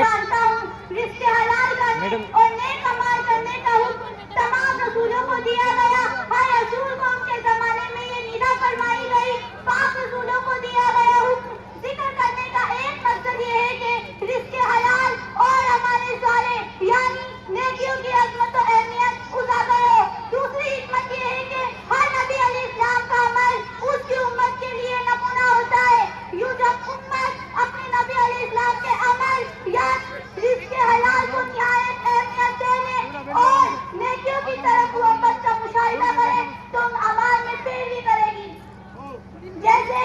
जानता हूँ रिश्ते हलाल करने और नेक अमाल करने का हुक्म तमाम रसूलों को दिया गया। हर रसूल को उनके जमाने में ये निदा फरमाई गई। 5 रसूलों को दिया गया हुक्म जिक्र करने का एक मकसद ये है कि रिश्ते हलाल और हमारे साले यानी नेकियों की अजमत और अहमियत उजागर हो। दूसरी हिकमत ये है कि हर नबी अलैहिस्सलाम का अमल उसकी उम्मत के लिए नमूना होता है। यूं जब उम्मत अपने नबी अलैहिस्सलाम के अमल या रिज़्क़ हलाल को निहायत अहमियत देने और नेकियों की तरफ मोहब्बत का मुशाहिदा करे तो अमाल में पैरवी करेगी। जैसे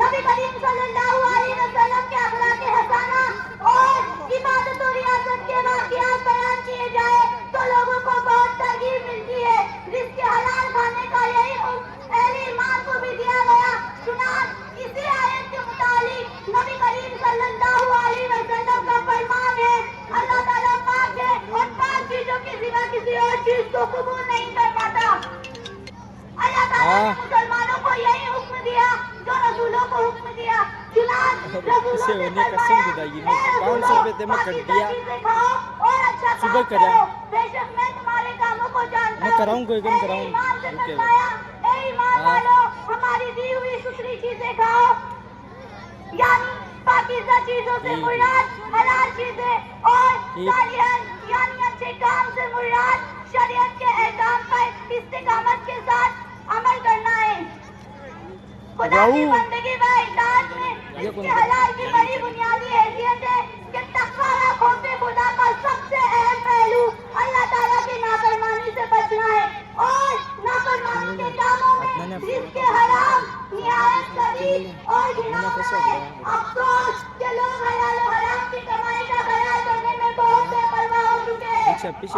नबी करीम सल्लल्लाहु अलैहि वसल्लम के अखलाक हसना और इबादत और रियासत के वाक़ियात बयान किए जाए तो लोगों को बहुत तरगीब मिलती है। रिज़्क़ हलाल खाने का यही हुक्म अहले ईमान को भी दिया गया। चुनांचे इसी आयत के मुतालिक नबी करीम सल्लल्लाहु अलैहि वसल्लम का फरमान है, अल्लाह ताला पाक है और पाक चीजों के सिवा किसी और चीज को कबूल नहीं कर पाता। अल्लाह ताला ने मुसलमानों को यही हुक्म दिया जो रसूलों को हुक्म दिया। चुनांचे रसूलों से फरमाया, 500 रुपए में कर दिया और अच्छा काम करो, बेशक मैं तुम्हारे कामों को जानता हूँ। कराऊं कोई कम कराऊं ईमान से फरमाया, ए ईमान वालों, हमारी दी हुई सुथरी चीजें खाओ, यानी पाकीज़ा चीजों से मुराद हलाल चीजें और सालिहन यानी अच्छे काम से मुराद शरीयत के अहकाम पर इस्तिकामत के साथ अमल करना है। खुदा की बंदगी व इताअत में इसके हलाल की बड़ी बुनियादी हैसियत है कि तक़वा व खौफ़े खुदा का सबसे अहम पहलू अल्लाह ताला की नाफरमानी से बचना है और नाफरमानी के कामों में रिज़्क़ हराम निहायत शदीद और घिनौना है। अफसोस कि लोग हलाल और हराम की कमाई का ख्याल करने में बहुत बेपरवाह हो चुके हैं। हदीस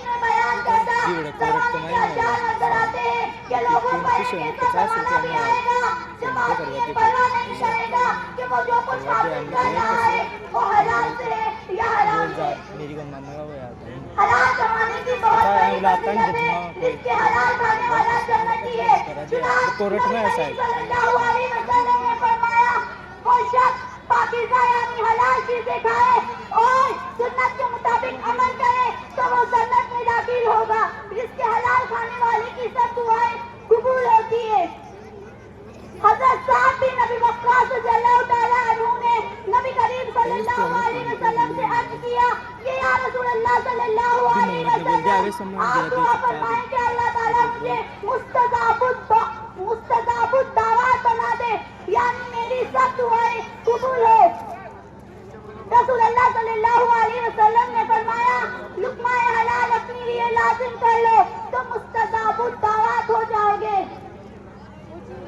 में बयान करता ज़माने के अशार नजर आते हैं कि लोगों पर एक ऐसा ज़माना भी आएगा जब आदमी ये परवाह नहीं करेगा कि वो जो कुछ हासिल कर रहा है वो हलाल से है या हराम से। हलाल कमाने की बहुत बड़ी फजीलत है, जिसके हलाल खाने वाला जन्नती है। चुनांचे सल्लल्लाहु अलैहि वसल्लम ने फरमाया, वो शख्स पाकीज़ा यानी हलाल चीजें खाए और सुन्नत के मुताबिक अमल करे तो वो जन्नत में दाखिल होगा। जिसके हलाल खाने वाले की सब दुआएं कबूल होती है। हज़रत साद बिन अबी वक्कास रज़ियल्लाहु तआला अन्हु ने नबी करीम सल्लल्लाहु अलैहि वसल्लम से अर्ज़ किया कि या रसूल अल्लाह सल्लल्लाहु अलैहि वसल्लम, आप दुआ फरमाएं कि अल्लाह ताला मुझे मुस्तजाबुद दावात बना दे, यानी मेरी सब दुआएं कबूल हो। रसूल अल्लाह सल्लल्लाहु अलैहि वसल्लम ने फरमाया, लुक़मा हलाल अपने लिए लाजिम कर लो तो मुस्तजाबुद दावात हो जाओगे।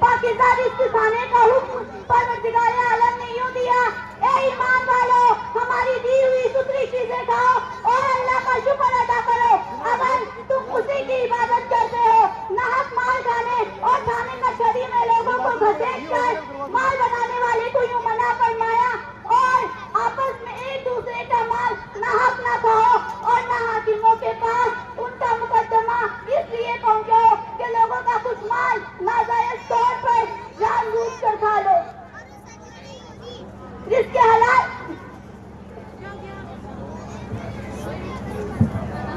पाकीज़ा रिज़्क़ खाने का हुक्म परवरदिगार आलम ने यूं दिया, ए ईमान वालों, हमारी दी हुई सुथरी चीजें खाओ और अल्लाह का शुक्र अदा करो। अगर तुम उसी की इबादत करते हो, नाहक माल खाने और खाने का छड़ी में लोगों को घसीट कर माल बनाने वाले को यूं मना फरमाया और आपस में एक दूसरे का माल नाहक ना खाओ और ना हाकिमों के पास उनका मुकदमा इसलिए पहुंचाओ कि लोगों का कुछ माल नाजायज तौर पर जानबूझ कर खा लो।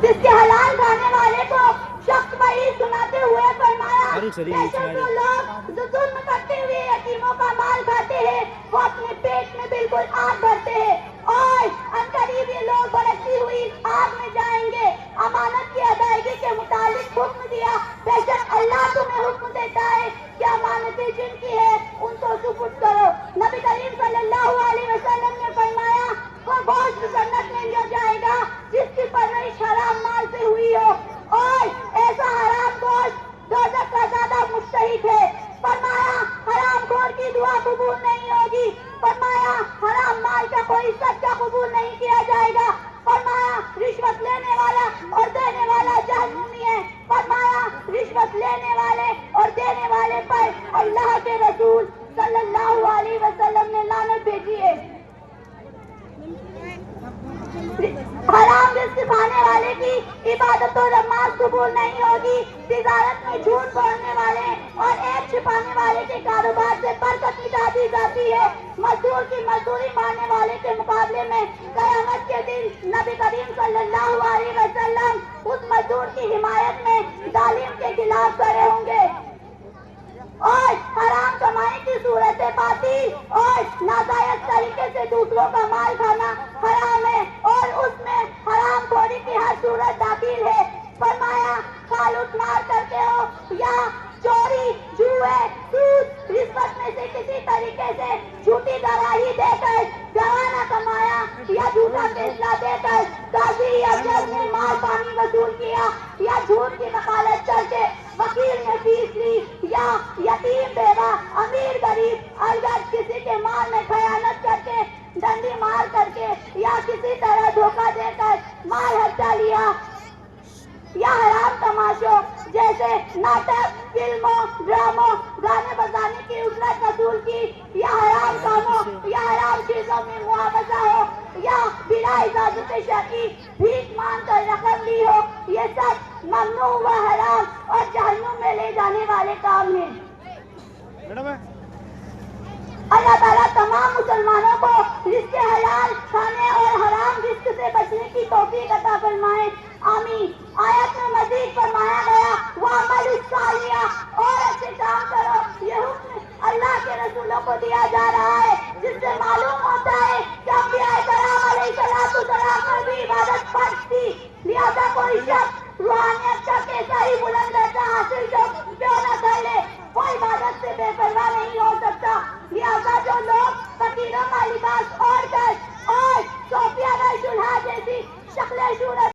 जिसके हलाल खाने वाले को शख्स वही सुनाते हुए फरमाया, बेशक जो लोग जो जुल्म करते हुए यतीमों का माल खाते हैं वो अपने पेट में बिल्कुल आग भरते हैं और अनकरीब ये लोग भड़कती हुई आग में जाएंगे। अमानत की अदायगी के मुतालिक हुक्म दिया, बेशक अल्लाह तुम्हें हुक्म देता है कि अमानतें जिनकी है उनको सुपुर्द करो। नबी करीम सल्लल्लाहु अलैहि वसल्लम ने फरमाया, वो गोश्त जन्नत में लिया जाएगा जिसकी परवरिश हराम माल से हुई हो और ऐसा हराम गोश्त दोज़ख का ज्यादा मुस्तहिक है। फरमाया, हराम खोर की दुआ कबूल नहीं होगी। फरमाया, हराम माल का कोई सदका कबूल नहीं किया जाएगा। फरमाया, रिश्वत लेने वाला और देने वाला जहन्नमी है। फरमाया, रिश्वत लेने वाले और देने वाले पर अल्लाह के रसूल सल्लल्लाहु अलैहि वसल्लम ने लानत भेजी है। हराम रिज़्क़ खाने वाले की इबादत और नमाज कबूल नहीं होगी। तिजारत में झूठ बोलने वाले और ऐब छिपाने वाले के कारोबार से बरकत मिटा दी जाती है। मजदूर مزدور کی مزدوری مارنے والے کے مقابلے میں قیامت کے دن نبی کریم صلی اللہ علیہ وسلم اس مزدور کی حمایت میں ظالم کے خلاف کھڑے ہوں گے. اور حرام کمائی کی صورت پاتی اور ناجائز طریقے سے دوسروں کا مال کھانا حرام ہے اور اس میں حرام خوری کی ہر صورت داخل ہے. فرمایا خالوت مار کرتے ہو یا چوری، جوئے، سود، رشوت میں سے کسی طریقے سے جھوٹی گواہی دے کر گواہ نہ کمایا یا جھوٹا فیصلہ دے کر قاضی یا جج نے مال پانی وصول کیا یا جھوٹ کی وکالت کر کے وکیل نے فیس لی یا یتیم بیوہ امیر غریب الغرض کسی کے مال میں خیانت کر کے ڈنڈی مار کر کے یا کسی طرح دھوکہ دے کر مال ہتھا لیا یا حرام تماشوں جیسے ناٹک، فلموں، ڈراموں، گانے بجانے کی اجرت وصول کی یا حرام کاموں یا حرام چیزوں میں معاوضہ ہو یا بلا اجازت شرعی بھیک مانگ کر رقم لی ہو، یہ سب ممنوع و حرام اور جہنم میں لے جانے والے کام ہیں. اللہ تعالیٰ تمام مسلمانوں کو رزق حلال کھانے اور حرام رزق سے بچنے کی توفیق عطا فرمائے. آمین. آیت میں مزید فرمایا گیا وَعْمَلُوا الصَّالِحَاتِ اور اچھے کام کرو. یہ حکم اللہ کے رسولوں کو دیا جا رہا ہے جس سے معلوم ہوتا ہے کہ انبیاء کرام علیہ السلام پر بھی عبادت فرض تھی. لہذا کوئی شخص روحانیت کا کیسا ہی بلند درجہ حاصل کیوں نہ کر لے وہ عبادت سے بے پرواہ نہیں ہو سکتا. لہذا جو لوگ فقیروں کا لباس اوڑھ کر اور صوفیہ کا شلہا جیسی شکل صورت